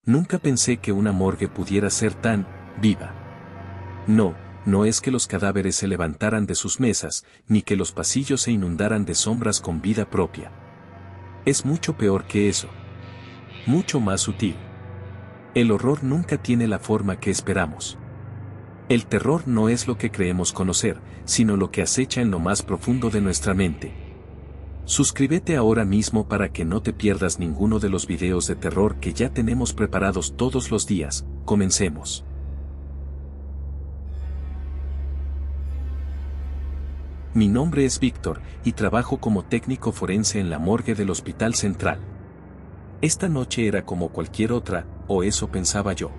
Nunca pensé que una morgue pudiera ser tan viva. No, no es que los cadáveres se levantaran de sus mesas, ni que los pasillos se inundaran de sombras con vida propia. Es mucho peor que eso. Mucho más sutil. El horror nunca tiene la forma que esperamos. El terror no es lo que creemos conocer, sino lo que acecha en lo más profundo de nuestra mente. Suscríbete ahora mismo para que no te pierdas ninguno de los videos de terror que ya tenemos preparados todos los días. Comencemos. Mi nombre es Víctor, y trabajo como técnico forense en la morgue del Hospital Central. Esta noche era como cualquier otra, o eso pensaba yo.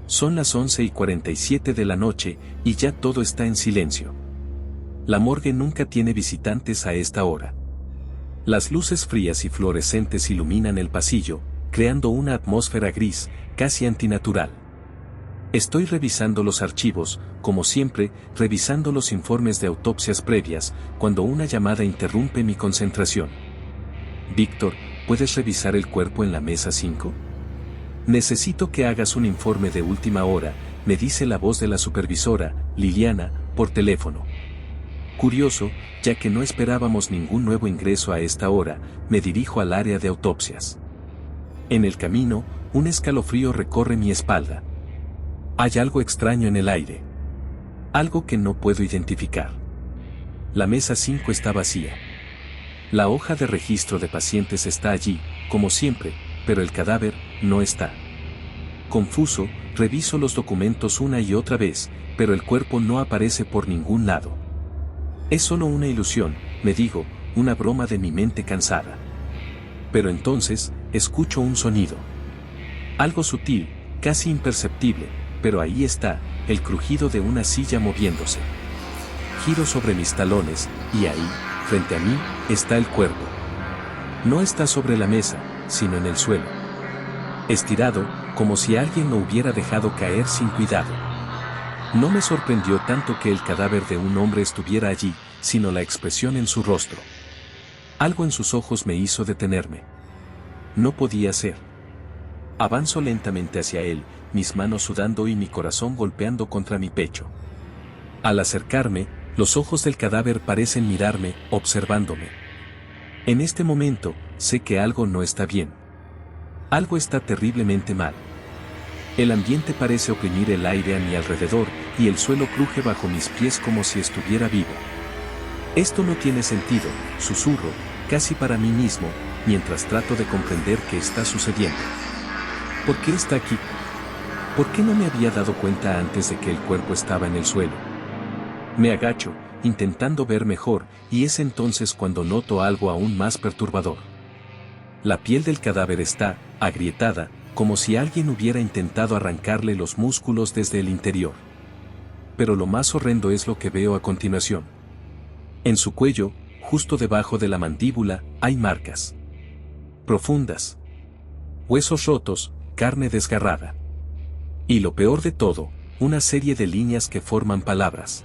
Son las 11:47 de la noche, y ya todo está en silencio. La morgue nunca tiene visitantes a esta hora. Las luces frías y fluorescentes iluminan el pasillo, creando una atmósfera gris, casi antinatural. Estoy revisando los archivos, como siempre, revisando los informes de autopsias previas, cuando una llamada interrumpe mi concentración. Víctor, ¿puedes revisar el cuerpo en la mesa 5? Necesito que hagas un informe de última hora, me dice la voz de la supervisora, Liliana, por teléfono. Curioso, ya que no esperábamos ningún nuevo ingreso a esta hora, me dirijo al área de autopsias. En el camino, un escalofrío recorre mi espalda. Hay algo extraño en el aire. Algo que no puedo identificar. La mesa 5 está vacía. La hoja de registro de pacientes está allí, como siempre, pero el cadáver no está. Confuso, reviso los documentos una y otra vez, pero el cuerpo no aparece por ningún lado. Es solo una ilusión, me digo, una broma de mi mente cansada. Pero entonces, escucho un sonido. Algo sutil, casi imperceptible, pero ahí está, el crujido de una silla moviéndose. Giro sobre mis talones, y ahí, frente a mí, está el cuerpo. No está sobre la mesa, sino en el suelo. Estirado, como si alguien lo hubiera dejado caer sin cuidado. No me sorprendió tanto que el cadáver de un hombre estuviera allí, sino la expresión en su rostro. Algo en sus ojos me hizo detenerme. No podía ser. Avanzo lentamente hacia él, mis manos sudando y mi corazón golpeando contra mi pecho. Al acercarme, los ojos del cadáver parecen mirarme, observándome. En este momento, sé que algo no está bien. Algo está terriblemente mal. El ambiente parece oprimir el aire a mi alrededor, y el suelo cruje bajo mis pies como si estuviera vivo. Esto no tiene sentido, susurro, casi para mí mismo, mientras trato de comprender qué está sucediendo. ¿Por qué está aquí? ¿Por qué no me había dado cuenta antes de que el cuerpo estaba en el suelo? Me agacho, intentando ver mejor, y es entonces cuando noto algo aún más perturbador. La piel del cadáver está agrietada, como si alguien hubiera intentado arrancarle los músculos desde el interior. Pero lo más horrendo es lo que veo a continuación. En su cuello, justo debajo de la mandíbula, hay marcas profundas. Huesos rotos, carne desgarrada. Y lo peor de todo, una serie de líneas que forman palabras.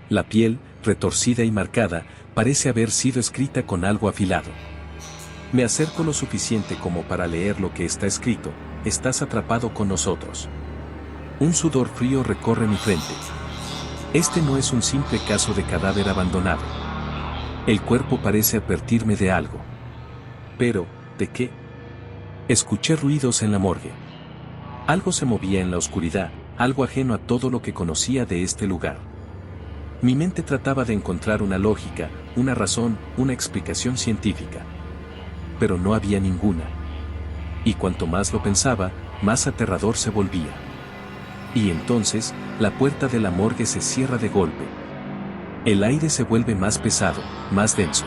La piel, retorcida y marcada, parece haber sido escrita con algo afilado. Me acerco lo suficiente como para leer lo que está escrito: estás atrapado con nosotros. Un sudor frío recorre mi frente. Este no es un simple caso de cadáver abandonado. El cuerpo parece advertirme de algo. Pero, ¿de qué? Escuché ruidos en la morgue. Algo se movía en la oscuridad, algo ajeno a todo lo que conocía de este lugar. Mi mente trataba de encontrar una lógica, una razón, una explicación científica. Pero no había ninguna. Y cuanto más lo pensaba, más aterrador se volvía. Y entonces, la puerta de la morgue se cierra de golpe. El aire se vuelve más pesado, más denso.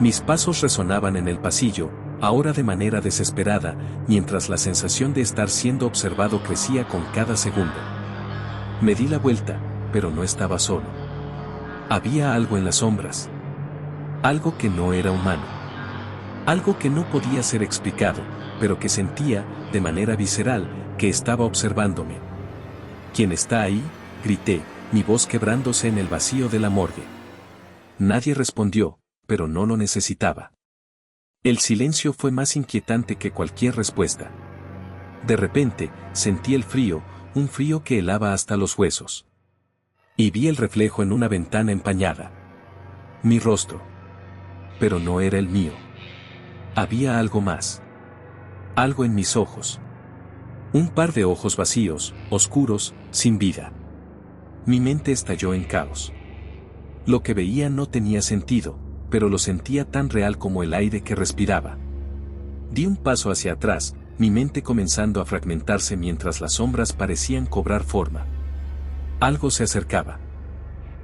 Mis pasos resonaban en el pasillo, ahora de manera desesperada, mientras la sensación de estar siendo observado crecía con cada segundo. Me di la vuelta, pero no estaba solo. Había algo en las sombras. Algo que no era humano. Algo que no podía ser explicado, pero que sentía, de manera visceral, que estaba observándome. ¿Quién está ahí?, grité, mi voz quebrándose en el vacío de la morgue. Nadie respondió, pero no lo necesitaba. El silencio fue más inquietante que cualquier respuesta. De repente, sentí el frío, un frío que helaba hasta los huesos. Y vi el reflejo en una ventana empañada. Mi rostro. Pero no era el mío. Había algo más. Algo en mis ojos. Un par de ojos vacíos, oscuros, sin vida. Mi mente estalló en caos. Lo que veía no tenía sentido, pero lo sentía tan real como el aire que respiraba. Di un paso hacia atrás, mi mente comenzando a fragmentarse mientras las sombras parecían cobrar forma. Algo se acercaba.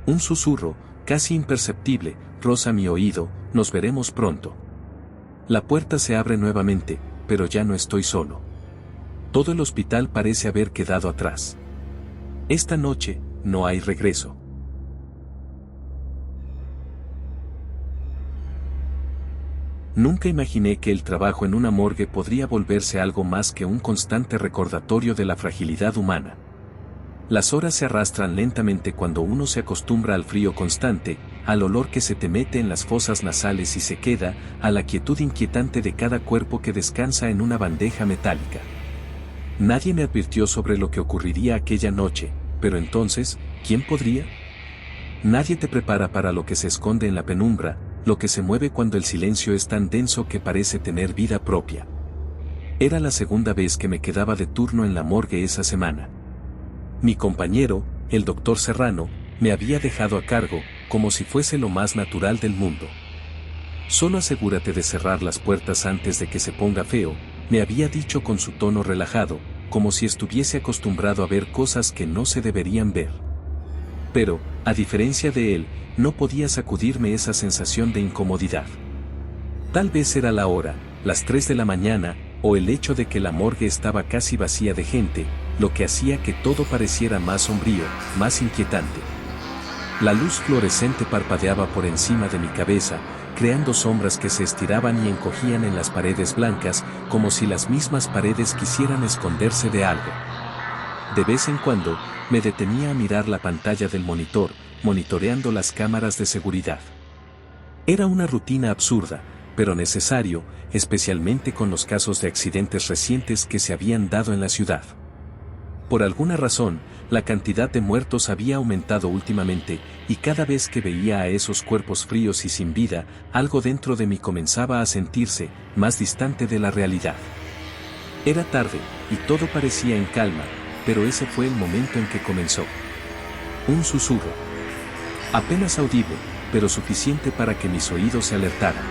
Un susurro, casi imperceptible, roza mi oído: nos veremos pronto. La puerta se abre nuevamente, pero ya no estoy solo. Todo el hospital parece haber quedado atrás. Esta noche, no hay regreso. Nunca imaginé que el trabajo en una morgue podría volverse algo más que un constante recordatorio de la fragilidad humana. Las horas se arrastran lentamente cuando uno se acostumbra al frío constante, al olor que se te mete en las fosas nasales y se queda, a la quietud inquietante de cada cuerpo que descansa en una bandeja metálica. Nadie me advirtió sobre lo que ocurriría aquella noche, pero entonces, ¿quién podría? Nadie te prepara para lo que se esconde en la penumbra, lo que se mueve cuando el silencio es tan denso que parece tener vida propia. Era la segunda vez que me quedaba de turno en la morgue esa semana. Mi compañero, el doctor Serrano, me había dejado a cargo, como si fuese lo más natural del mundo. Solo asegúrate de cerrar las puertas antes de que se ponga feo, me había dicho con su tono relajado, como si estuviese acostumbrado a ver cosas que no se deberían ver. Pero, a diferencia de él, no podía sacudirme esa sensación de incomodidad. Tal vez era la hora, las 3 de la mañana, o el hecho de que la morgue estaba casi vacía de gente, lo que hacía que todo pareciera más sombrío, más inquietante. La luz fluorescente parpadeaba por encima de mi cabeza, creando sombras que se estiraban y encogían en las paredes blancas, como si las mismas paredes quisieran esconderse de algo. De vez en cuando, me detenía a mirar la pantalla del monitor, monitoreando las cámaras de seguridad. Era una rutina absurda, pero necesario, especialmente con los casos de accidentes recientes que se habían dado en la ciudad. Por alguna razón, la cantidad de muertos había aumentado últimamente, y cada vez que veía a esos cuerpos fríos y sin vida, algo dentro de mí comenzaba a sentirse más distante de la realidad. Era tarde, y todo parecía en calma, pero ese fue el momento en que comenzó. Un susurro. Apenas audible, pero suficiente para que mis oídos se alertaran.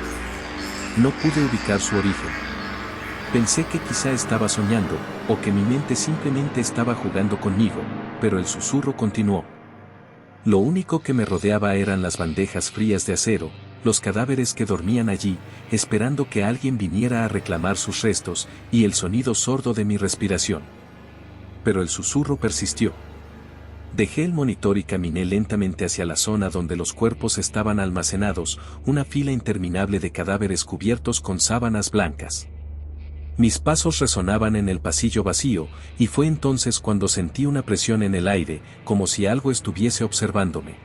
No pude ubicar su origen. Pensé que quizá estaba soñando, o que mi mente simplemente estaba jugando conmigo, pero el susurro continuó. Lo único que me rodeaba eran las bandejas frías de acero, los cadáveres que dormían allí, esperando que alguien viniera a reclamar sus restos, y el sonido sordo de mi respiración. Pero el susurro persistió. Dejé el monitor y caminé lentamente hacia la zona donde los cuerpos estaban almacenados, una fila interminable de cadáveres cubiertos con sábanas blancas. Mis pasos resonaban en el pasillo vacío, y fue entonces cuando sentí una presión en el aire, como si algo estuviese observándome.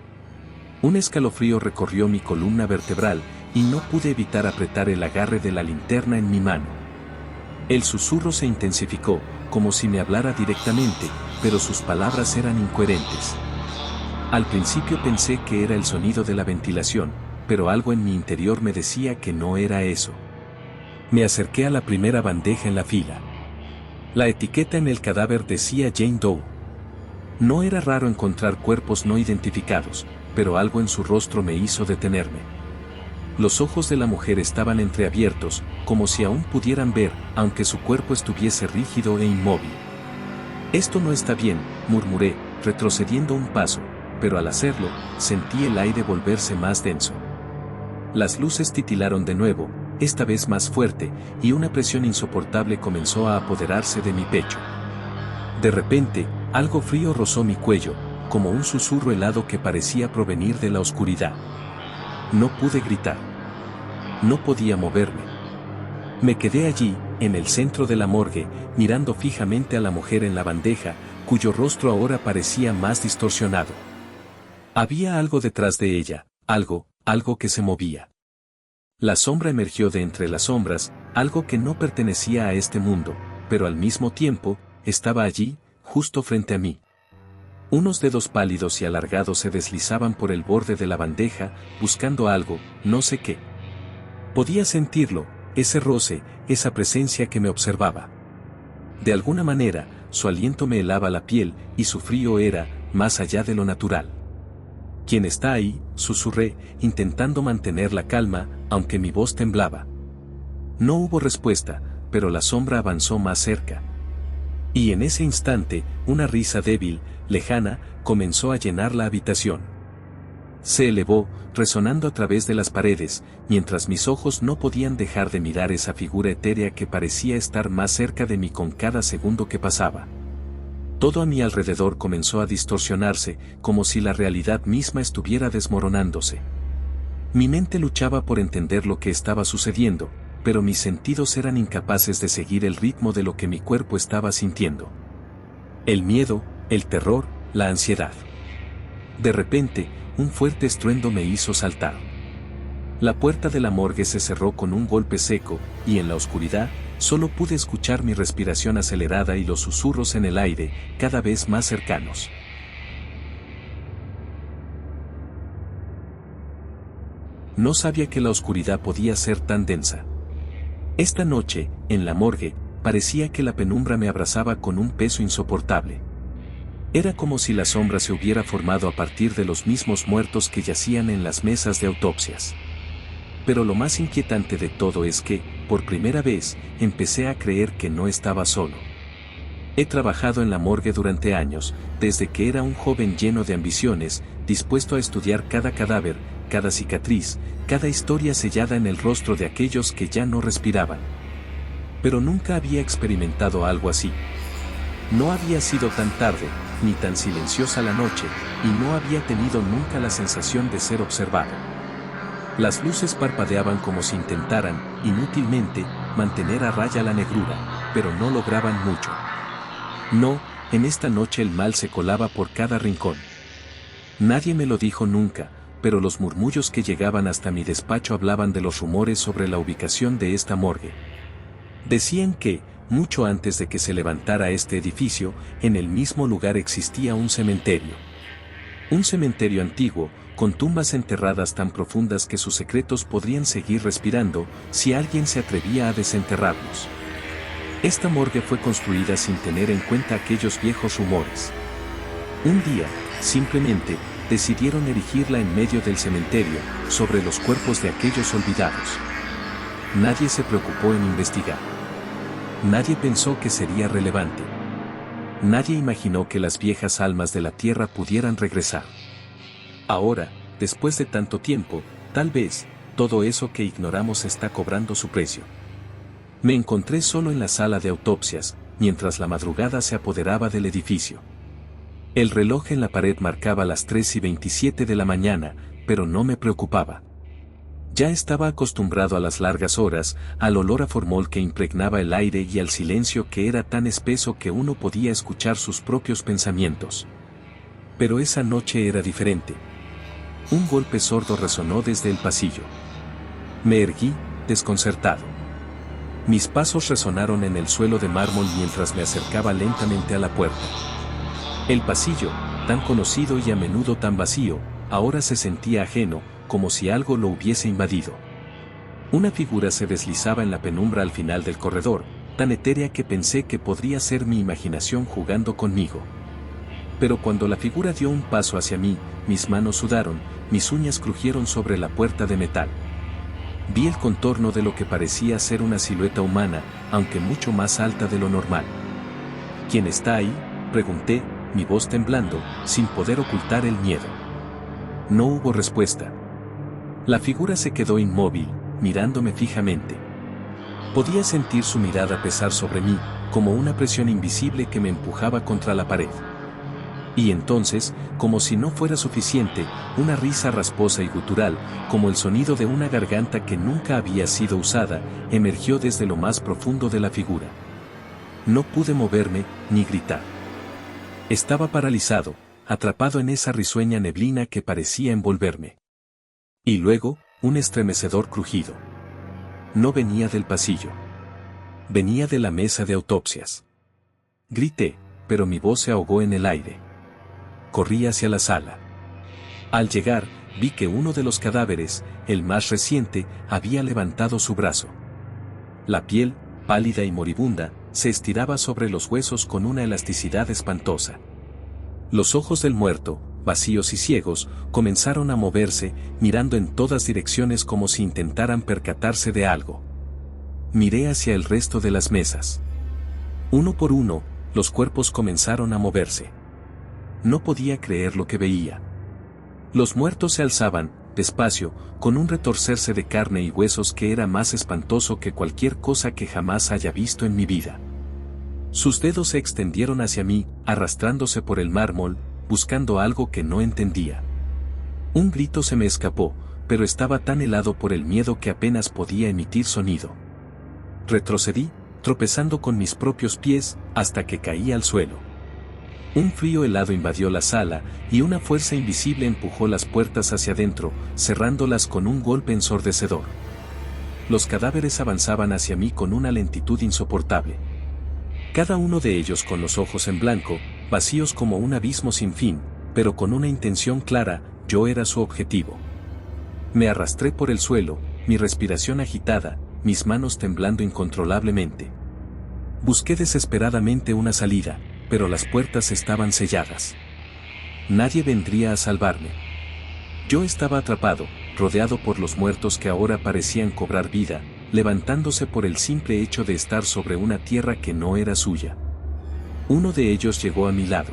Un escalofrío recorrió mi columna vertebral, y no pude evitar apretar el agarre de la linterna en mi mano. El susurro se intensificó, como si me hablara directamente, pero sus palabras eran incoherentes. Al principio pensé que era el sonido de la ventilación, pero algo en mi interior me decía que no era eso. Me acerqué a la primera bandeja en la fila. La etiqueta en el cadáver decía Jane Doe. No era raro encontrar cuerpos no identificados, pero algo en su rostro me hizo detenerme. Los ojos de la mujer estaban entreabiertos, como si aún pudieran ver, aunque su cuerpo estuviese rígido e inmóvil. «Esto no está bien», murmuré, retrocediendo un paso, pero al hacerlo, sentí el aire volverse más denso. Las luces titilaron de nuevo, esta vez más fuerte, y una presión insoportable comenzó a apoderarse de mi pecho. De repente, algo frío rozó mi cuello, como un susurro helado que parecía provenir de la oscuridad. No pude gritar. No podía moverme. Me quedé allí, en el centro de la morgue, mirando fijamente a la mujer en la bandeja, cuyo rostro ahora parecía más distorsionado. Había algo detrás de ella, algo que se movía. La sombra emergió de entre las sombras, algo que no pertenecía a este mundo, pero al mismo tiempo, estaba allí, justo frente a mí. Unos dedos pálidos y alargados se deslizaban por el borde de la bandeja, buscando algo, no sé qué. Podía sentirlo, ese roce, esa presencia que me observaba. De alguna manera, su aliento me helaba la piel, y su frío era, más allá de lo natural. ¿Quién está ahí?, susurré, intentando mantener la calma, aunque mi voz temblaba. No hubo respuesta, pero la sombra avanzó más cerca. Y en ese instante, una risa débil, lejana, comenzó a llenar la habitación. Se elevó, resonando a través de las paredes, mientras mis ojos no podían dejar de mirar esa figura etérea que parecía estar más cerca de mí con cada segundo que pasaba. Todo a mi alrededor comenzó a distorsionarse, como si la realidad misma estuviera desmoronándose. Mi mente luchaba por entender lo que estaba sucediendo, pero mis sentidos eran incapaces de seguir el ritmo de lo que mi cuerpo estaba sintiendo. El miedo, el terror, la ansiedad. De repente, un fuerte estruendo me hizo saltar. La puerta de la morgue se cerró con un golpe seco, y en la oscuridad, solo pude escuchar mi respiración acelerada y los susurros en el aire, cada vez más cercanos. No sabía que la oscuridad podía ser tan densa. Esta noche, en la morgue, parecía que la penumbra me abrazaba con un peso insoportable. Era como si la sombra se hubiera formado a partir de los mismos muertos que yacían en las mesas de autopsias. Pero lo más inquietante de todo es que, por primera vez, empecé a creer que no estaba solo. He trabajado en la morgue durante años, desde que era un joven lleno de ambiciones, dispuesto a estudiar cada cadáver, cada cicatriz, cada historia sellada en el rostro de aquellos que ya no respiraban. Pero nunca había experimentado algo así. No había sido tan tarde, ni tan silenciosa la noche, y no había tenido nunca la sensación de ser observado. Las luces parpadeaban como si intentaran, inútilmente, mantener a raya la negrura, pero no lograban mucho. No, en esta noche el mal se colaba por cada rincón. Nadie me lo dijo nunca, pero los murmullos que llegaban hasta mi despacho hablaban de los rumores sobre la ubicación de esta morgue. Decían que, mucho antes de que se levantara este edificio, en el mismo lugar existía un cementerio. Un cementerio antiguo, con tumbas enterradas tan profundas que sus secretos podrían seguir respirando, si alguien se atrevía a desenterrarlos. Esta morgue fue construida sin tener en cuenta aquellos viejos rumores. Un día, simplemente, decidieron erigirla en medio del cementerio, sobre los cuerpos de aquellos olvidados. Nadie se preocupó en investigar. Nadie pensó que sería relevante. Nadie imaginó que las viejas almas de la tierra pudieran regresar. Ahora, después de tanto tiempo, tal vez, todo eso que ignoramos está cobrando su precio. Me encontré solo en la sala de autopsias, mientras la madrugada se apoderaba del edificio. El reloj en la pared marcaba las 3:27 de la mañana, pero no me preocupaba. Ya estaba acostumbrado a las largas horas, al olor a formol que impregnaba el aire y al silencio que era tan espeso que uno podía escuchar sus propios pensamientos. Pero esa noche era diferente. Un golpe sordo resonó desde el pasillo. Me erguí, desconcertado. Mis pasos resonaron en el suelo de mármol mientras me acercaba lentamente a la puerta. El pasillo, tan conocido y a menudo tan vacío, ahora se sentía ajeno, como si algo lo hubiese invadido. Una figura se deslizaba en la penumbra al final del corredor, tan etérea que pensé que podría ser mi imaginación jugando conmigo. Pero cuando la figura dio un paso hacia mí, mis manos sudaron, mis uñas crujieron sobre la puerta de metal. Vi el contorno de lo que parecía ser una silueta humana, aunque mucho más alta de lo normal. ¿Quién está ahí?, pregunté, mi voz temblando, sin poder ocultar el miedo. No hubo respuesta. La figura se quedó inmóvil, mirándome fijamente. Podía sentir su mirada pesar sobre mí, como una presión invisible que me empujaba contra la pared. Y entonces, como si no fuera suficiente, una risa rasposa y gutural, como el sonido de una garganta que nunca había sido usada, emergió desde lo más profundo de la figura. No pude moverme, ni gritar. Estaba paralizado, atrapado en esa risueña neblina que parecía envolverme. Y luego, un estremecedor crujido. No venía del pasillo. Venía de la mesa de autopsias. Grité, pero mi voz se ahogó en el aire. Corrí hacia la sala. Al llegar, vi que uno de los cadáveres, el más reciente, había levantado su brazo. La piel, pálida y moribunda, se estiraba sobre los huesos con una elasticidad espantosa. Los ojos del muerto, vacíos y ciegos, comenzaron a moverse, mirando en todas direcciones como si intentaran percatarse de algo. Miré hacia el resto de las mesas. Uno por uno, los cuerpos comenzaron a moverse. No podía creer lo que veía. Los muertos se alzaban, despacio, con un retorcerse de carne y huesos que era más espantoso que cualquier cosa que jamás haya visto en mi vida. Sus dedos se extendieron hacia mí, arrastrándose por el mármol, buscando algo que no entendía. Un grito se me escapó, pero estaba tan helado por el miedo que apenas podía emitir sonido. Retrocedí, tropezando con mis propios pies, hasta que caí al suelo. Un frío helado invadió la sala, y una fuerza invisible empujó las puertas hacia adentro, cerrándolas con un golpe ensordecedor. Los cadáveres avanzaban hacia mí con una lentitud insoportable. Cada uno de ellos con los ojos en blanco, vacíos como un abismo sin fin, pero con una intención clara: yo era su objetivo. Me arrastré por el suelo, mi respiración agitada, mis manos temblando incontrolablemente. Busqué desesperadamente una salida, pero las puertas estaban selladas. Nadie vendría a salvarme. Yo estaba atrapado, rodeado por los muertos que ahora parecían cobrar vida, levantándose por el simple hecho de estar sobre una tierra que no era suya. Uno de ellos llegó a mi lado.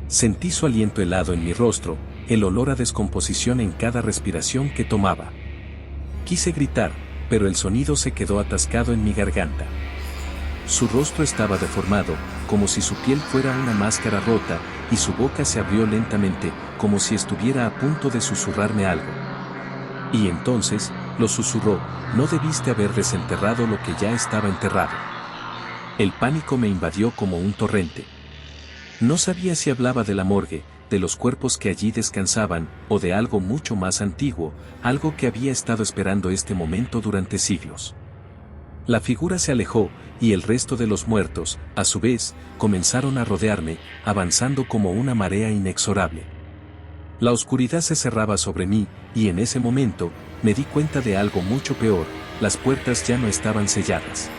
Sentí su aliento helado en mi rostro, el olor a descomposición en cada respiración que tomaba. Quise gritar, pero el sonido se quedó atascado en mi garganta. Su rostro estaba deformado, como si su piel fuera una máscara rota, y su boca se abrió lentamente, como si estuviera a punto de susurrarme algo. Y entonces, lo susurró: no debiste haber desenterrado lo que ya estaba enterrado. El pánico me invadió como un torrente. No sabía si hablaba de la morgue, de los cuerpos que allí descansaban, o de algo mucho más antiguo, algo que había estado esperando este momento durante siglos. La figura se alejó, y el resto de los muertos, a su vez, comenzaron a rodearme, avanzando como una marea inexorable. La oscuridad se cerraba sobre mí, y en ese momento, me di cuenta de algo mucho peor: las puertas ya no estaban selladas.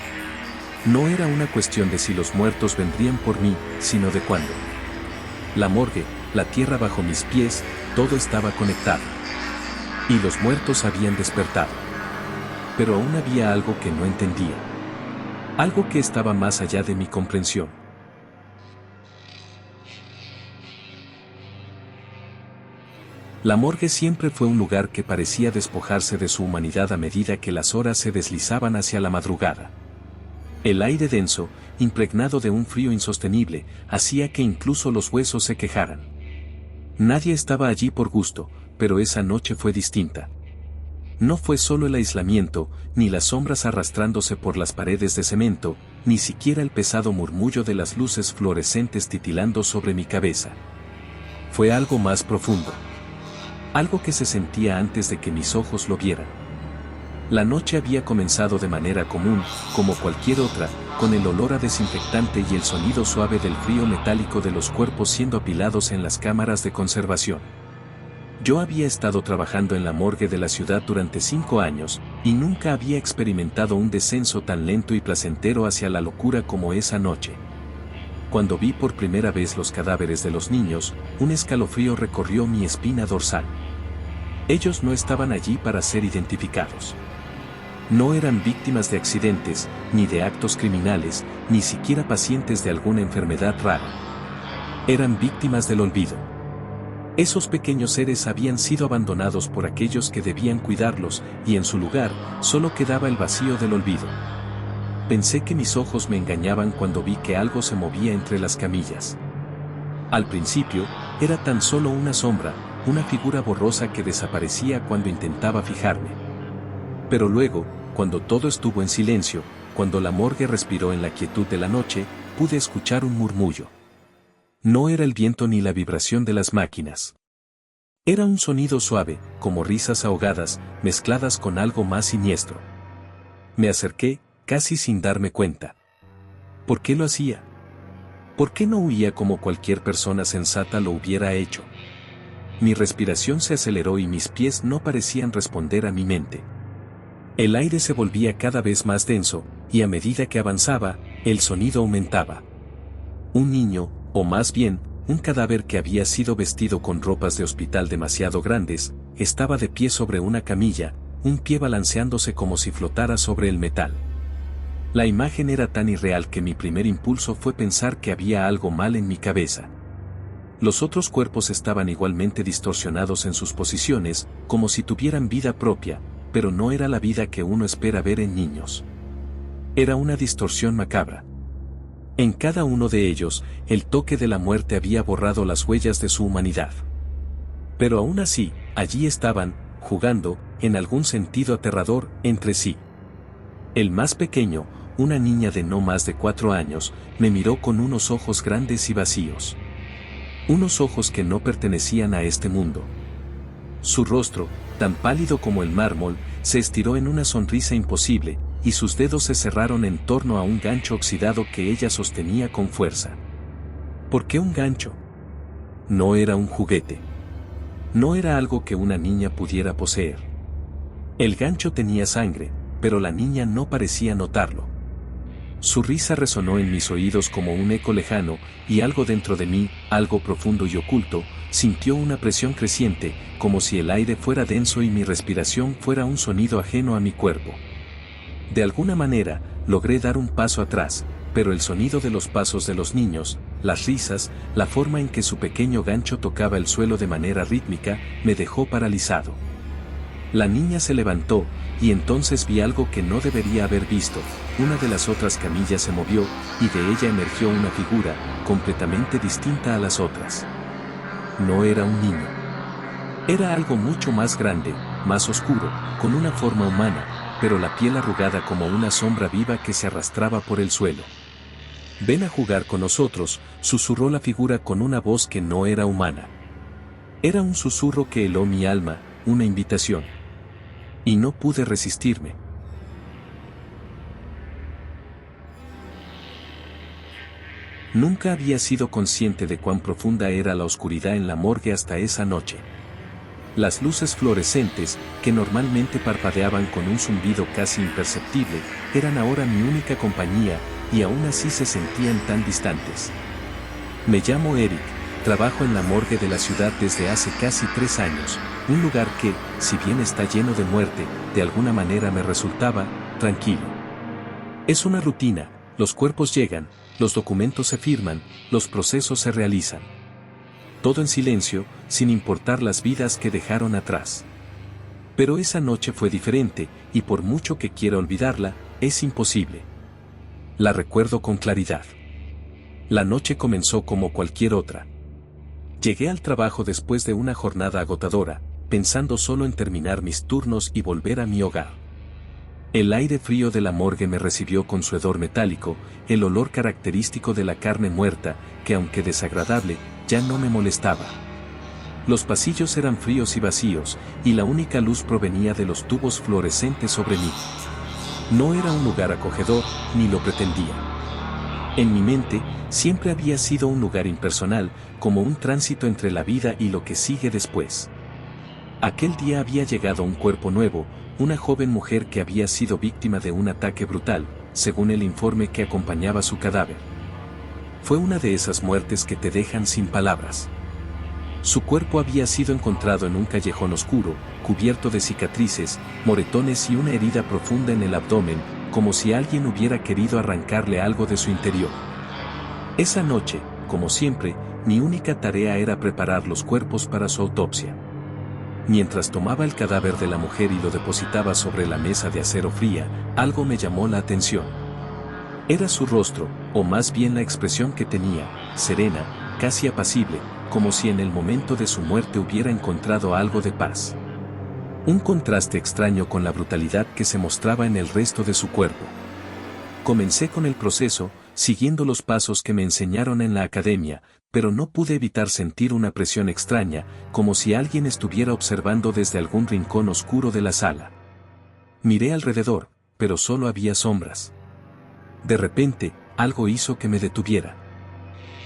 No era una cuestión de si los muertos vendrían por mí, sino de cuándo. La morgue, la tierra bajo mis pies, todo estaba conectado. Y los muertos habían despertado. Pero aún había algo que no entendía. Algo que estaba más allá de mi comprensión. La morgue siempre fue un lugar que parecía despojarse de su humanidad a medida que las horas se deslizaban hacia la madrugada. El aire denso, impregnado de un frío insostenible, hacía que incluso los huesos se quejaran. Nadie estaba allí por gusto, pero esa noche fue distinta. No fue solo el aislamiento, ni las sombras arrastrándose por las paredes de cemento, ni siquiera el pesado murmullo de las luces fluorescentes titilando sobre mi cabeza. Fue algo más profundo. Algo que se sentía antes de que mis ojos lo vieran. La noche había comenzado de manera común, como cualquier otra, con el olor a desinfectante y el sonido suave del frío metálico de los cuerpos siendo apilados en las cámaras de conservación. Yo había estado trabajando en la morgue de la ciudad durante 5 años, y nunca había experimentado un descenso tan lento y placentero hacia la locura como esa noche. Cuando vi por primera vez los cadáveres de los niños, un escalofrío recorrió mi espina dorsal. Ellos no estaban allí para ser identificados. No eran víctimas de accidentes, ni de actos criminales, ni siquiera pacientes de alguna enfermedad rara. Eran víctimas del olvido. Esos pequeños seres habían sido abandonados por aquellos que debían cuidarlos, y en su lugar, solo quedaba el vacío del olvido. Pensé que mis ojos me engañaban cuando vi que algo se movía entre las camillas. Al principio, era tan solo una sombra, una figura borrosa que desaparecía cuando intentaba fijarme. Pero luego, cuando todo estuvo en silencio, cuando la morgue respiró en la quietud de la noche, pude escuchar un murmullo. No era el viento ni la vibración de las máquinas. Era un sonido suave, como risas ahogadas, mezcladas con algo más siniestro. Me acerqué, casi sin darme cuenta. ¿Por qué lo hacía? ¿Por qué no huía como cualquier persona sensata lo hubiera hecho? Mi respiración se aceleró y mis pies no parecían responder a mi mente. El aire se volvía cada vez más denso, y a medida que avanzaba, el sonido aumentaba. Un niño, o más bien, un cadáver que había sido vestido con ropas de hospital demasiado grandes, estaba de pie sobre una camilla, un pie balanceándose como si flotara sobre el metal. La imagen era tan irreal que mi primer impulso fue pensar que había algo mal en mi cabeza. Los otros cuerpos estaban igualmente distorsionados en sus posiciones, como si tuvieran vida propia, pero no era la vida que uno espera ver en niños. Era una distorsión macabra. En cada uno de ellos, el toque de la muerte había borrado las huellas de su humanidad. Pero aún así, allí estaban, jugando, en algún sentido aterrador, entre sí. El más pequeño, una niña de no más de 4 años, me miró con unos ojos grandes y vacíos. Unos ojos que no pertenecían a este mundo. Su rostro, tan pálido como el mármol, se estiró en una sonrisa imposible, y sus dedos se cerraron en torno a un gancho oxidado que ella sostenía con fuerza. ¿Por qué un gancho? No era un juguete. No era algo que una niña pudiera poseer. El gancho tenía sangre, pero la niña no parecía notarlo. Su risa resonó en mis oídos como un eco lejano, y algo dentro de mí, algo profundo y oculto, sintió una presión creciente, como si el aire fuera denso y mi respiración fuera un sonido ajeno a mi cuerpo. De alguna manera, logré dar un paso atrás, pero el sonido de los pasos de los niños, las risas, la forma en que su pequeño gancho tocaba el suelo de manera rítmica, me dejó paralizado. La niña se levantó, y entonces vi algo que no debería haber visto. Una de las otras camillas se movió, y de ella emergió una figura, completamente distinta a las otras. No era un niño. Era algo mucho más grande, más oscuro, con una forma humana, pero la piel arrugada como una sombra viva que se arrastraba por el suelo. «Ven a jugar con nosotros», susurró la figura con una voz que no era humana. Era un susurro que heló mi alma, una invitación. Y no pude resistirme. Nunca había sido consciente de cuán profunda era la oscuridad en la morgue hasta esa noche. Las luces fluorescentes, que normalmente parpadeaban con un zumbido casi imperceptible, eran ahora mi única compañía, y aún así se sentían tan distantes. Me llamo Eric, trabajo en la morgue de la ciudad desde hace casi 3 años, un lugar que, si bien está lleno de muerte, de alguna manera me resultaba tranquilo. Es una rutina, los cuerpos llegan, los documentos se firman, los procesos se realizan. Todo en silencio, sin importar las vidas que dejaron atrás. Pero esa noche fue diferente, y por mucho que quiera olvidarla, es imposible. La recuerdo con claridad. La noche comenzó como cualquier otra. Llegué al trabajo después de una jornada agotadora, pensando solo en terminar mis turnos y volver a mi hogar. El aire frío de la morgue me recibió con su hedor metálico, el olor característico de la carne muerta, que aunque desagradable, ya no me molestaba. Los pasillos eran fríos y vacíos, y la única luz provenía de los tubos fluorescentes sobre mí. No era un lugar acogedor, ni lo pretendía. En mi mente, siempre había sido un lugar impersonal, como un tránsito entre la vida y lo que sigue después. Aquel día había llegado un cuerpo nuevo, una joven mujer que había sido víctima de un ataque brutal, según el informe que acompañaba su cadáver. Fue una de esas muertes que te dejan sin palabras. Su cuerpo había sido encontrado en un callejón oscuro, cubierto de cicatrices, moretones y una herida profunda en el abdomen, como si alguien hubiera querido arrancarle algo de su interior. Esa noche, como siempre, mi única tarea era preparar los cuerpos para su autopsia. Mientras tomaba el cadáver de la mujer y lo depositaba sobre la mesa de acero fría, algo me llamó la atención. Era su rostro, o más bien la expresión que tenía, serena, casi apacible, como si en el momento de su muerte hubiera encontrado algo de paz. Un contraste extraño con la brutalidad que se mostraba en el resto de su cuerpo. Comencé con el proceso, siguiendo los pasos que me enseñaron en la academia, pero no pude evitar sentir una presión extraña, como si alguien estuviera observando desde algún rincón oscuro de la sala. Miré alrededor, pero solo había sombras. De repente, algo hizo que me detuviera.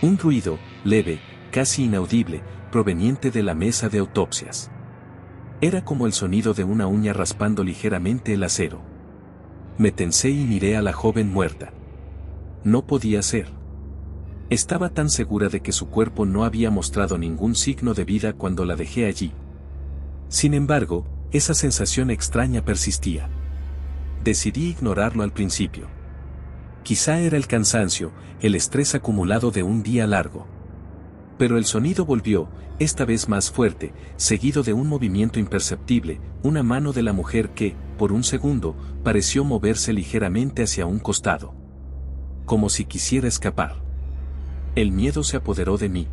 Un ruido, leve, casi inaudible, proveniente de la mesa de autopsias. Era como el sonido de una uña raspando ligeramente el acero. Me tensé y miré a la joven muerta. No podía ser. Estaba tan segura de que su cuerpo no había mostrado ningún signo de vida cuando la dejé allí. Sin embargo, esa sensación extraña persistía. Decidí ignorarlo al principio. Quizá era el cansancio, el estrés acumulado de un día largo. Pero el sonido volvió, esta vez más fuerte, seguido de un movimiento imperceptible, una mano de la mujer que, por un segundo, pareció moverse ligeramente hacia un costado. Como si quisiera escapar. El miedo se apoderó de mí.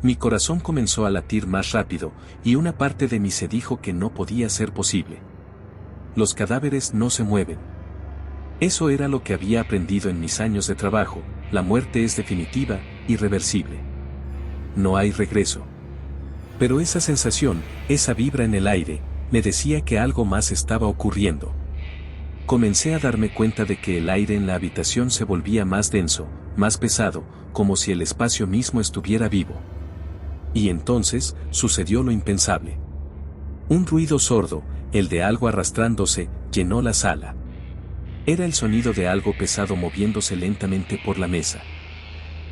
Mi corazón comenzó a latir más rápido, y una parte de mí se dijo que no podía ser posible. Los cadáveres no se mueven. Eso era lo que había aprendido en mis años de trabajo, la muerte es definitiva, irreversible. No hay regreso. Pero esa sensación, esa vibra en el aire, me decía que algo más estaba ocurriendo. Comencé a darme cuenta de que el aire en la habitación se volvía más denso, más pesado, como si el espacio mismo estuviera vivo. Y entonces, sucedió lo impensable. Un ruido sordo, el de algo arrastrándose, llenó la sala. Era el sonido de algo pesado moviéndose lentamente por la mesa.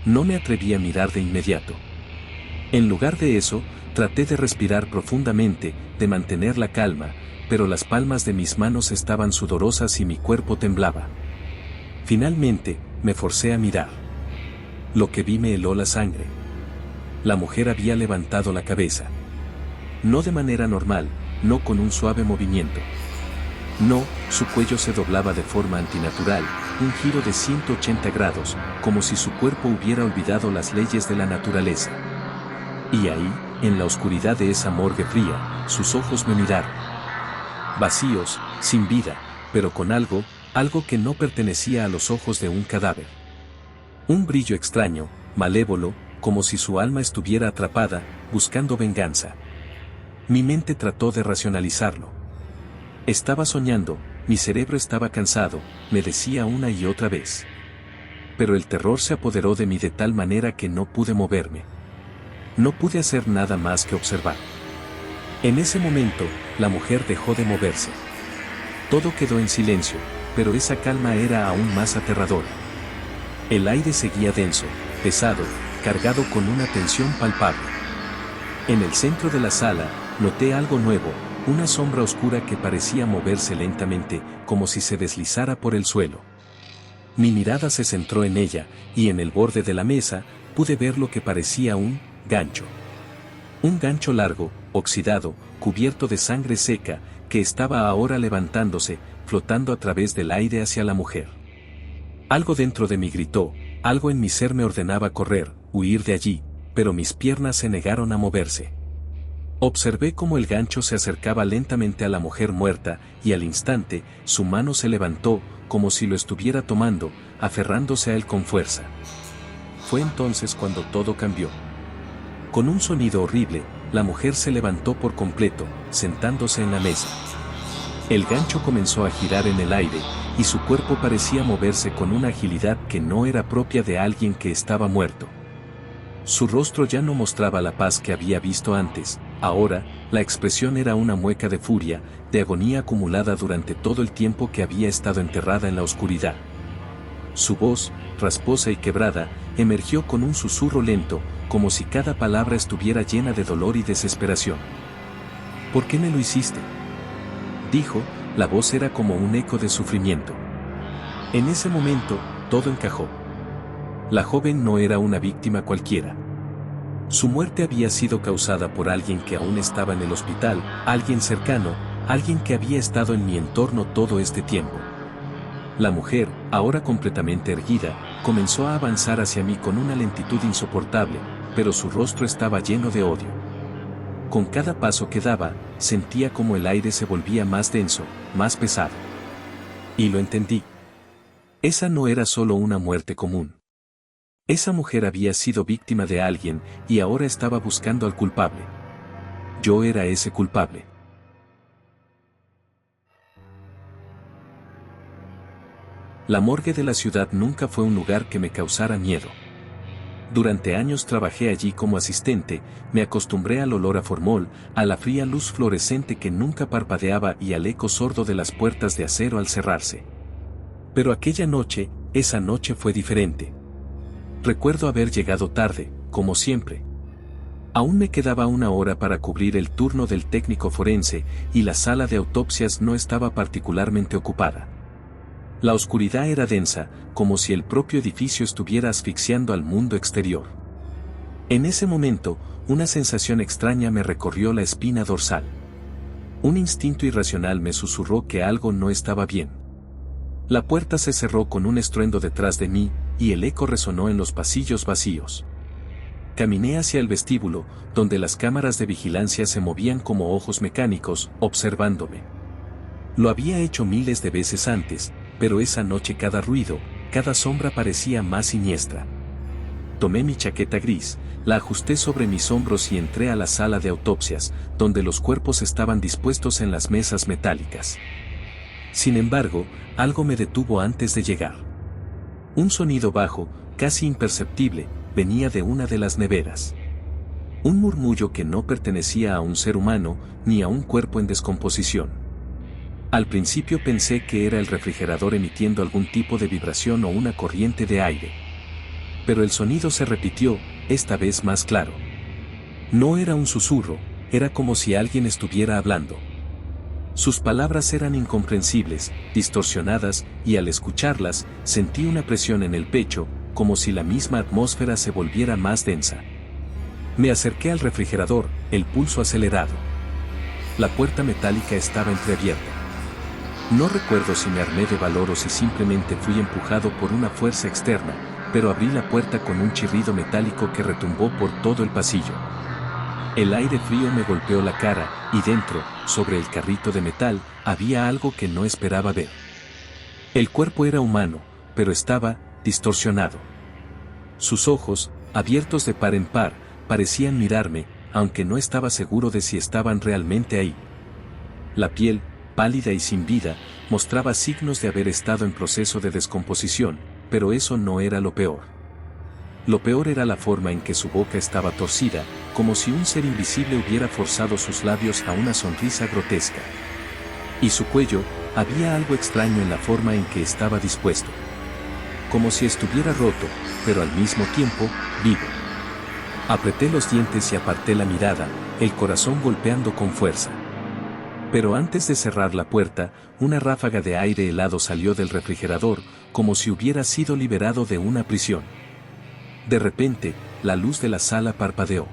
No me atreví a mirar de inmediato. En lugar de eso, traté de respirar profundamente, de mantener la calma, pero las palmas de mis manos estaban sudorosas y mi cuerpo temblaba. Finalmente, me forcé a mirar. Lo que vi me heló la sangre. La mujer había levantado la cabeza. No de manera normal, no con un suave movimiento. No, su cuello se doblaba de forma antinatural, un giro de 180 grados, como si su cuerpo hubiera olvidado las leyes de la naturaleza. Y ahí, en la oscuridad de esa morgue fría, sus ojos me miraron. Vacíos, sin vida, pero con algo que no pertenecía a los ojos de un cadáver. Un brillo extraño, malévolo, como si su alma estuviera atrapada, buscando venganza. Mi mente trató de racionalizarlo. Estaba soñando, mi cerebro estaba cansado, me decía una y otra vez. Pero el terror se apoderó de mí de tal manera que no pude moverme. No pude hacer nada más que observar. En ese momento, la mujer dejó de moverse. Todo quedó en silencio, pero esa calma era aún más aterradora. El aire seguía denso, pesado, cargado con una tensión palpable. En el centro de la sala, noté algo nuevo, una sombra oscura que parecía moverse lentamente, como si se deslizara por el suelo. Mi mirada se centró en ella, y en el borde de la mesa, pude ver lo que parecía un gancho. Un gancho largo, oxidado, cubierto de sangre seca, que estaba ahora levantándose, flotando a través del aire hacia la mujer. Algo dentro de mí gritó, algo en mi ser me ordenaba correr, huir de allí, pero mis piernas se negaron a moverse. Observé cómo el gancho se acercaba lentamente a la mujer muerta, y al instante, su mano se levantó, como si lo estuviera tomando, aferrándose a él con fuerza. Fue entonces cuando todo cambió. Con un sonido horrible, la mujer se levantó por completo, sentándose en la mesa. El gancho comenzó a girar en el aire, y su cuerpo parecía moverse con una agilidad que no era propia de alguien que estaba muerto. Su rostro ya no mostraba la paz que había visto antes, ahora, la expresión era una mueca de furia, de agonía acumulada durante todo el tiempo que había estado enterrada en la oscuridad. Su voz, rasposa y quebrada, emergió con un susurro lento, como si cada palabra estuviera llena de dolor y desesperación. ¿Por qué me lo hiciste?, dijo, la voz era como un eco de sufrimiento. En ese momento, todo encajó. La joven no era una víctima cualquiera. Su muerte había sido causada por alguien que aún estaba en el hospital, alguien cercano, alguien que había estado en mi entorno todo este tiempo. La mujer, ahora completamente erguida, comenzó a avanzar hacia mí con una lentitud insoportable, pero su rostro estaba lleno de odio. Con cada paso que daba, sentía como el aire se volvía más denso, más pesado. Y lo entendí. Esa no era solo una muerte común. Esa mujer había sido víctima de alguien, y ahora estaba buscando al culpable. Yo era ese culpable. La morgue de la ciudad nunca fue un lugar que me causara miedo. Durante años trabajé allí como asistente, me acostumbré al olor a formol, a la fría luz fluorescente que nunca parpadeaba y al eco sordo de las puertas de acero al cerrarse. Pero aquella noche, esa noche fue diferente. Recuerdo haber llegado tarde, como siempre. Aún me quedaba una hora para cubrir el turno del técnico forense, y la sala de autopsias no estaba particularmente ocupada. La oscuridad era densa, como si el propio edificio estuviera asfixiando al mundo exterior. En ese momento, una sensación extraña me recorrió la espina dorsal. Un instinto irracional me susurró que algo no estaba bien. La puerta se cerró con un estruendo detrás de mí, y el eco resonó en los pasillos vacíos. Caminé hacia el vestíbulo, donde las cámaras de vigilancia se movían como ojos mecánicos, observándome. Lo había hecho miles de veces antes, pero esa noche cada ruido, cada sombra parecía más siniestra. Tomé mi chaqueta gris, la ajusté sobre mis hombros y entré a la sala de autopsias, donde los cuerpos estaban dispuestos en las mesas metálicas. Sin embargo, algo me detuvo antes de llegar. Un sonido bajo, casi imperceptible, venía de una de las neveras. Un murmullo que no pertenecía a un ser humano, ni a un cuerpo en descomposición. Al principio pensé que era el refrigerador emitiendo algún tipo de vibración o una corriente de aire. Pero el sonido se repitió, esta vez más claro. No era un susurro, era como si alguien estuviera hablando. Sus palabras eran incomprensibles, distorsionadas, y al escucharlas, sentí una presión en el pecho, como si la misma atmósfera se volviera más densa. Me acerqué al refrigerador, el pulso acelerado. La puerta metálica estaba entreabierta. No recuerdo si me armé de valor o si simplemente fui empujado por una fuerza externa, pero abrí la puerta con un chirrido metálico que retumbó por todo el pasillo. El aire frío me golpeó la cara, y dentro, sobre el carrito de metal, había algo que no esperaba ver. El cuerpo era humano, pero estaba distorsionado. Sus ojos, abiertos de par en par, parecían mirarme, aunque no estaba seguro de si estaban realmente ahí. La piel, pálida y sin vida, mostraba signos de haber estado en proceso de descomposición, pero eso no era lo peor. Lo peor era la forma en que su boca estaba torcida, como si un ser invisible hubiera forzado sus labios a una sonrisa grotesca. Y su cuello, había algo extraño en la forma en que estaba dispuesto. Como si estuviera roto, pero al mismo tiempo, vivo. Apreté los dientes y aparté la mirada, el corazón golpeando con fuerza. Pero antes de cerrar la puerta, una ráfaga de aire helado salió del refrigerador, como si hubiera sido liberado de una prisión. De repente, la luz de la sala parpadeó.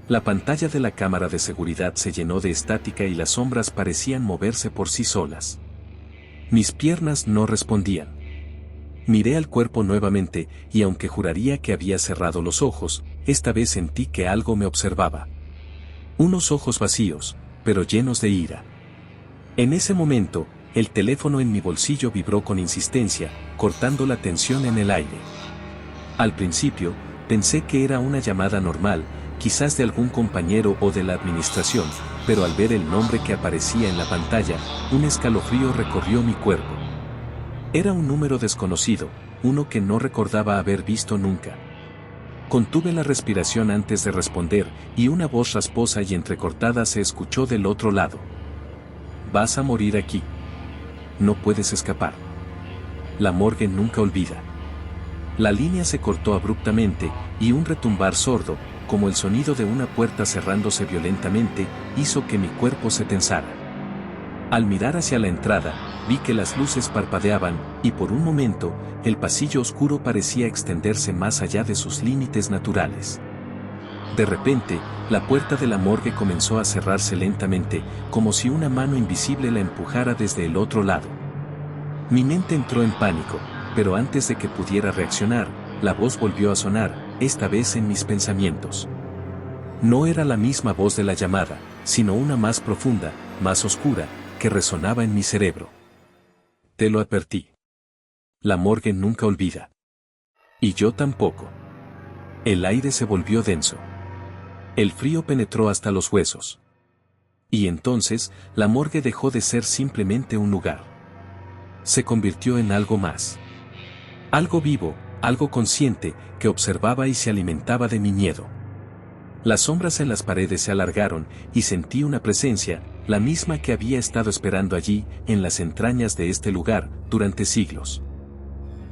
La pantalla de la cámara de seguridad se llenó de estática y las sombras parecían moverse por sí solas. Mis piernas no respondían. Miré al cuerpo nuevamente, y aunque juraría que había cerrado los ojos, esta vez sentí que algo me observaba. Unos ojos vacíos, pero llenos de ira. En ese momento, el teléfono en mi bolsillo vibró con insistencia, cortando la tensión en el aire. Al principio, pensé que era una llamada normal, quizás de algún compañero o de la administración, pero al ver el nombre que aparecía en la pantalla, un escalofrío recorrió mi cuerpo. Era un número desconocido, uno que no recordaba haber visto nunca. Contuve la respiración antes de responder, y una voz rasposa y entrecortada se escuchó del otro lado. Vas a morir aquí. No puedes escapar. La morgue nunca olvida. La línea se cortó abruptamente, y un retumbar sordo, como el sonido de una puerta cerrándose violentamente, hizo que mi cuerpo se tensara. Al mirar hacia la entrada, vi que las luces parpadeaban, y por un momento, el pasillo oscuro parecía extenderse más allá de sus límites naturales. De repente, la puerta de la morgue comenzó a cerrarse lentamente, como si una mano invisible la empujara desde el otro lado. Mi mente entró en pánico, pero antes de que pudiera reaccionar, la voz volvió a sonar, esta vez en mis pensamientos. No era la misma voz de la llamada, sino una más profunda, más oscura, que resonaba en mi cerebro. Te lo advertí. La morgue nunca olvida. Y yo tampoco. El aire se volvió denso. El frío penetró hasta los huesos. Y entonces, la morgue dejó de ser simplemente un lugar. se convirtió en algo más. Algo vivo, algo consciente, que observaba y se alimentaba de mi miedo. Las sombras en las paredes se alargaron y sentí una presencia, la misma que había estado esperando allí, en las entrañas de este lugar, durante siglos.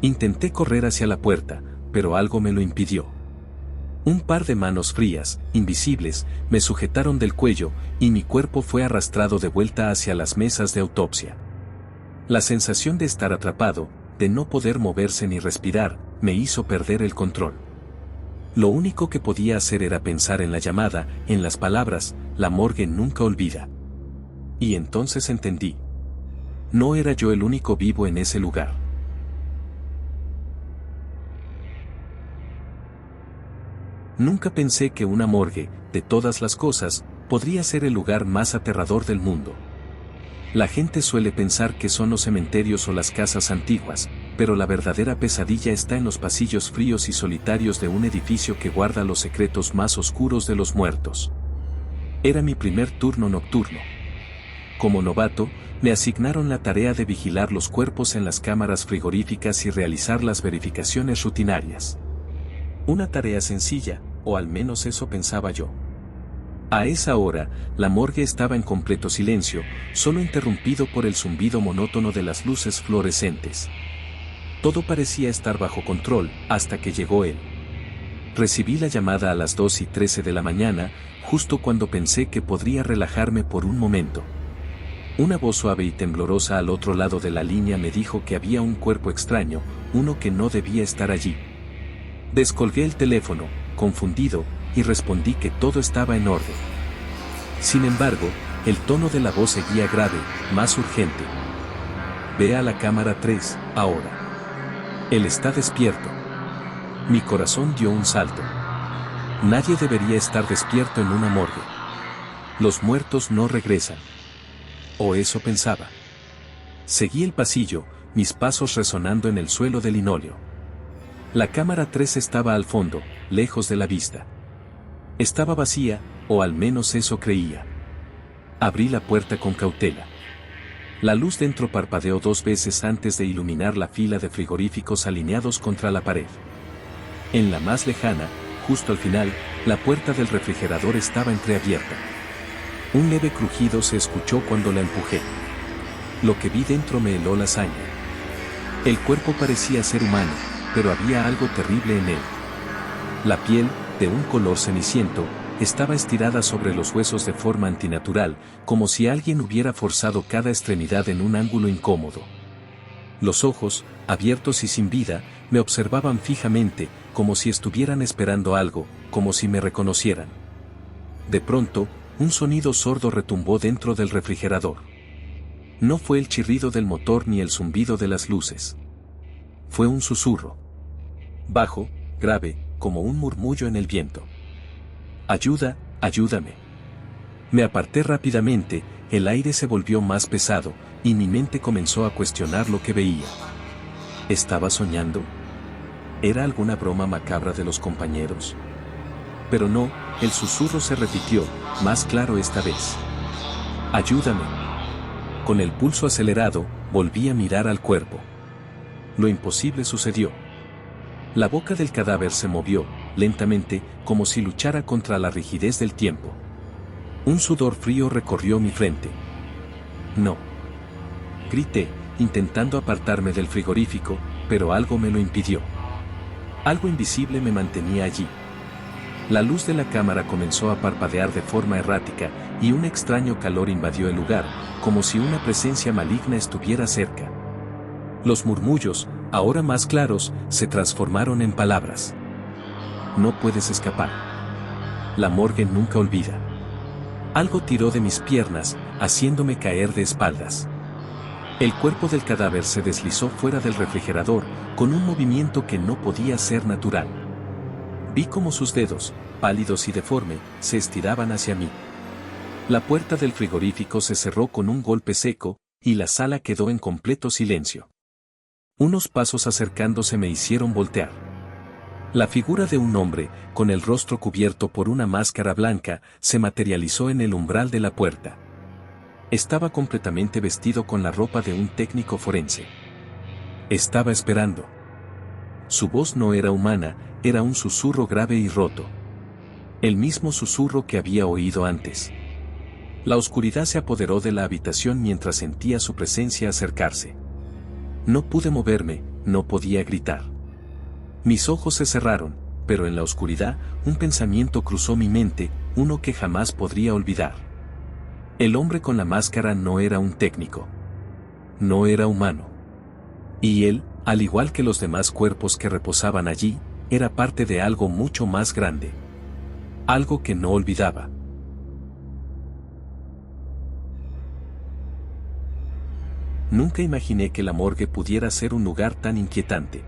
Intenté correr hacia la puerta, pero algo me lo impidió. Un par de manos frías, invisibles, me sujetaron del cuello y mi cuerpo fue arrastrado de vuelta hacia las mesas de autopsia. La sensación de estar atrapado, de no poder moverse ni respirar, me hizo perder el control. Lo único que podía hacer era pensar en la llamada, en las palabras, la morgue nunca olvida. Y entonces entendí. No era yo el único vivo en ese lugar. Nunca pensé que una morgue, de todas las cosas, podría ser el lugar más aterrador del mundo. La gente suele pensar que son los cementerios o las casas antiguas, pero la verdadera pesadilla está en los pasillos fríos y solitarios de un edificio que guarda los secretos más oscuros de los muertos. Era mi primer turno nocturno. Como novato, me asignaron la tarea de vigilar los cuerpos en las cámaras frigoríficas y realizar las verificaciones rutinarias. Una tarea sencilla, o al menos eso pensaba yo. A esa hora, la morgue estaba en completo silencio, solo interrumpido por el zumbido monótono de las luces fluorescentes. Todo parecía estar bajo control, hasta que llegó él. Recibí la llamada a las 2:13 de la mañana, justo cuando pensé que podría relajarme por un momento. Una voz suave y temblorosa al otro lado de la línea me dijo que había un cuerpo extraño, uno que no debía estar allí. Descolgué el teléfono, confundido, y respondí que todo estaba en orden. Sin embargo, el tono de la voz seguía grave, más urgente. Ve a la cámara 3, ahora. Él está despierto. Mi corazón dio un salto. Nadie debería estar despierto en una morgue. Los muertos no regresan. O eso pensaba. Seguí el pasillo, mis pasos resonando en el suelo de linóleo. La cámara 3 estaba al fondo, lejos de la vista. Estaba vacía, o al menos eso creía. Abrí la puerta con cautela. La luz dentro parpadeó 2 veces antes de iluminar la fila de frigoríficos alineados contra la pared. En la más lejana, justo al final, la puerta del refrigerador estaba entreabierta. Un leve crujido se escuchó cuando la empujé. Lo que vi dentro me heló la sangre. El cuerpo parecía ser humano, pero había algo terrible en él. La piel, de un color ceniciento, estaba estirada sobre los huesos de forma antinatural, como si alguien hubiera forzado cada extremidad en un ángulo incómodo. Los ojos, abiertos y sin vida, me observaban fijamente, como si estuvieran esperando algo, como si me reconocieran. De pronto, un sonido sordo retumbó dentro del refrigerador. No fue el chirrido del motor ni el zumbido de las luces. Fue un susurro. Bajo, grave, como un murmullo en el viento. Ayuda, ayúdame. Me aparté rápidamente, el aire se volvió más pesado, y mi mente comenzó a cuestionar lo que veía. ¿Estaba soñando? ¿Era alguna broma macabra de los compañeros? Pero no, el susurro se repitió, más claro esta vez. Ayúdame. Con el pulso acelerado, volví a mirar al cuerpo. Lo imposible sucedió. La boca del cadáver se movió, lentamente, como si luchara contra la rigidez del tiempo. Un sudor frío recorrió mi frente. No. Grité, intentando apartarme del frigorífico, pero algo me lo impidió. Algo invisible me mantenía allí. La luz de la cámara comenzó a parpadear de forma errática, y un extraño calor invadió el lugar, como si una presencia maligna estuviera cerca. Los murmullos, ahora más claros, se transformaron en palabras. No puedes escapar. La morgue nunca olvida. Algo tiró de mis piernas, haciéndome caer de espaldas. El cuerpo del cadáver se deslizó fuera del refrigerador, con un movimiento que no podía ser natural. Vi cómo sus dedos, pálidos y deforme, se estiraban hacia mí. La puerta del frigorífico se cerró con un golpe seco, y la sala quedó en completo silencio. Unos pasos acercándose me hicieron voltear. La figura de un hombre, con el rostro cubierto por una máscara blanca, se materializó en el umbral de la puerta. Estaba completamente vestido con la ropa de un técnico forense. Estaba esperando. Su voz no era humana, era un susurro grave y roto. El mismo susurro que había oído antes. La oscuridad se apoderó de la habitación mientras sentía su presencia acercarse. No pude moverme, no podía gritar. Mis ojos se cerraron, pero en la oscuridad, un pensamiento cruzó mi mente, uno que jamás podría olvidar. El hombre con la máscara no era un técnico. No era humano. Y él, al igual que los demás cuerpos que reposaban allí, era parte de algo mucho más grande. Algo que no olvidaba. Nunca imaginé que la morgue pudiera ser un lugar tan inquietante.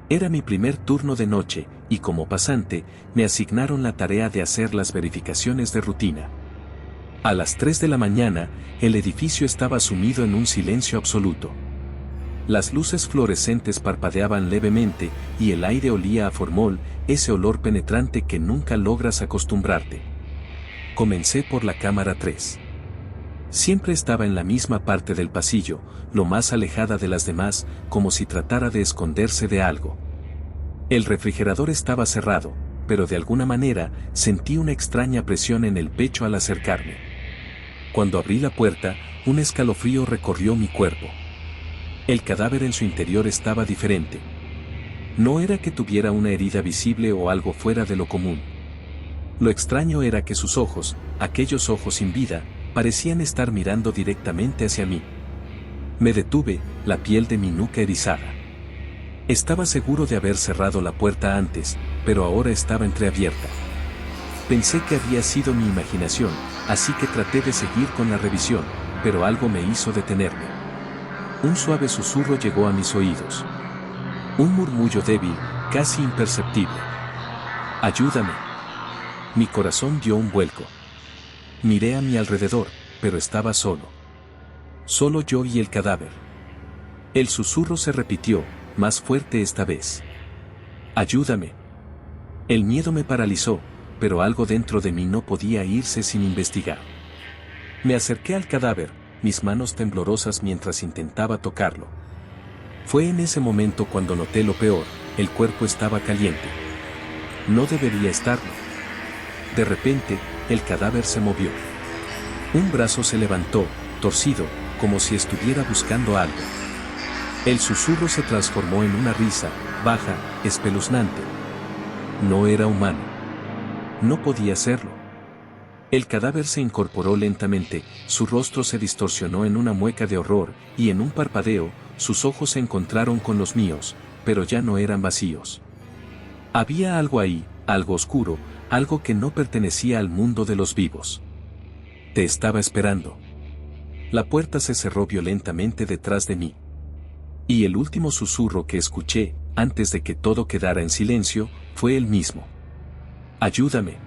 Era mi primer turno de noche, y como pasante, me asignaron la tarea de hacer las verificaciones de rutina. A las 3 de la mañana, el edificio estaba sumido en un silencio absoluto. Las luces fluorescentes parpadeaban levemente, y el aire olía a formol, ese olor penetrante que nunca logras acostumbrarte. Comencé por la cámara 3. Siempre estaba en la misma parte del pasillo, lo más alejada de las demás, como si tratara de esconderse de algo. El refrigerador estaba cerrado, pero de alguna manera sentí una extraña presión en el pecho al acercarme. Cuando abrí la puerta, un escalofrío recorrió mi cuerpo. El cadáver en su interior estaba diferente. No era que tuviera una herida visible o algo fuera de lo común. Lo extraño era que sus ojos, aquellos ojos sin vida, parecían estar mirando directamente hacia mí. Me detuve, la piel de mi nuca erizada. Estaba seguro de haber cerrado la puerta antes, pero ahora estaba entreabierta. Pensé que había sido mi imaginación, así que traté de seguir con la revisión, pero algo me hizo detenerme. Un suave susurro llegó a mis oídos. Un murmullo débil, casi imperceptible. ¡Ayúdame! Mi corazón dio un vuelco. Miré a mi alrededor, pero estaba solo. Solo yo y el cadáver. El susurro se repitió, más fuerte esta vez. ¡Ayúdame! El miedo me paralizó, pero algo dentro de mí no podía irse sin investigar. Me acerqué al cadáver, mis manos temblorosas mientras intentaba tocarlo. Fue en ese momento cuando noté lo peor, el cuerpo estaba caliente. No debería estarlo. De repente, el cadáver se movió. Un brazo se levantó, torcido, como si estuviera buscando algo. El susurro se transformó en una risa, baja, espeluznante. No era humano. No podía serlo. El cadáver se incorporó lentamente, su rostro se distorsionó en una mueca de horror, y en un parpadeo, sus ojos se encontraron con los míos, pero ya no eran vacíos. Había algo ahí, algo oscuro, algo que no pertenecía al mundo de los vivos. Te estaba esperando. La puerta se cerró violentamente detrás de mí. Y el último susurro que escuché, antes de que todo quedara en silencio, fue el mismo. Ayúdame.